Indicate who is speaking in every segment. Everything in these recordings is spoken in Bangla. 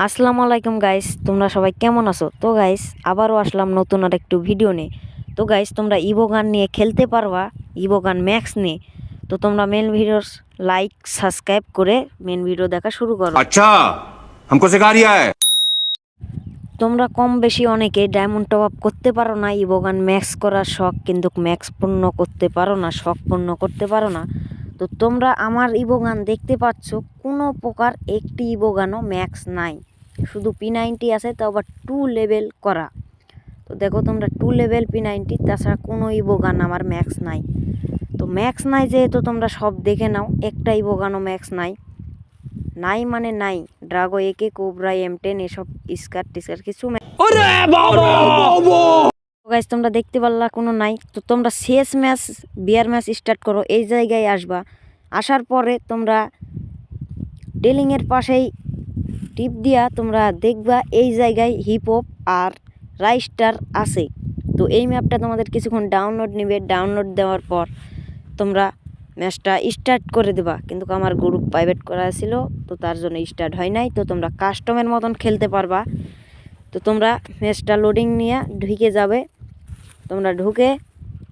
Speaker 1: আসসালামু আলাইকুম গাইস, তোমরা সবাই কেমন আছো? তো গাইস আবারও আসলাম নতুন আর একটু ভিডিও নিয়ে। তো গাইস তোমরা ইভো গান নিয়ে খেলতে পারবা, ইভো গান ম্যাক্স নিয়ে। তো তোমরা মেন ভিডিওর লাইক সাবস্ক্রাইব করে মেন ভিডিও দেখা শুরু করো।
Speaker 2: अच्छा हमको सिखा रिया है।
Speaker 1: তোমরা কম বেশি অনেকে ডায়মন্ড টপ আপ করতে পারো না, ইভো গান ম্যাক্স করার শখ, কিন্তু ম্যাক্স পূর্ণ করতে পারো না, শখ পূর্ণ করতে পারো না। তো তোমরা আমার ইভো গান দেখতে পাচ্ছ, কোনো প্রকার একটি ইভো গানও ম্যাক্স নাই, শুধু P90 আছে, তাও আবার 2 লেভেল করা। তো দেখো তোমরা 2 লেভেল P90, তাছাড়া কোনো ইভো গান আমার ম্যাক্স নাই। তো ম্যাক্স নাই যেহেতু তোমরা সব দেখে নাও, একটা ইভো গানও ম্যাক্স নাই। নাই মানে নাই, ড্রাগো একে কোবরা M10 এসব স্কার টিস্কার কিছু গাইস তোমরা দেখতে পারলা কোনো নাই। তো তোমরা শেষ ম্যাচ বিয়ার ম্যাচ স্টার্ট করো, এই জায়গায় আসবা। আসার পরে তোমরা ডেলিংয়ের পাশেই টিপ দিয়া তোমরা দেখবা এই জায়গায় হিপহপ আর রাইস্টার আছে। তো এই ম্যাপটা তোমাদের কিছুক্ষণ ডাউনলোড নেবে, ডাউনলোড দেওয়ার পর তোমরা ম্যাচটা স্টার্ট করে দেবা। কিন্তু আমার গ্রুপ প্রাইভেট করা ছিল, তো তার জন্য স্টার্ট হয় নাই। তো তোমরা কাস্টমের মতন খেলতে পারবা। তো তোমরা ম্যাচটা লোডিং নিয়ে ঢুকে যাবে। তোমরা ঢুকে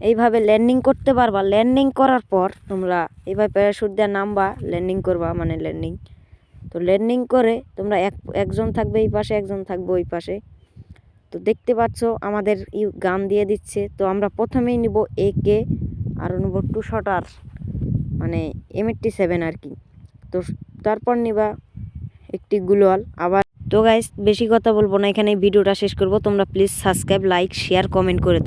Speaker 1: এইভাবে ল্যান্ডিং করতে পারবা। ল্যান্ডিং করার পর তোমরা এইভাবে প্যারাশুট দিয়ে নামবা, ল্যান্ডিং করবা মানে ল্যান্ডিং। তো ল্যান্ডিং করে তোমরা একজন থাকবে এই পাশে, একজন থাকবে ওই পাশে। তো দেখতে পাচ্ছ আমাদের গান দিয়ে দিচ্ছে। তো আমরা প্রথমেই নিব AK, আরও নেব 2 শটার মানে M87 আর কি। তো তারপর নিবা একটি গ্লোয়াল আবার। তো গাইস বেশি কথা বলবো না, এখানে ভিডিওটা শেষ করব। তোমরা please subscribe, like, share, comment করে দাও।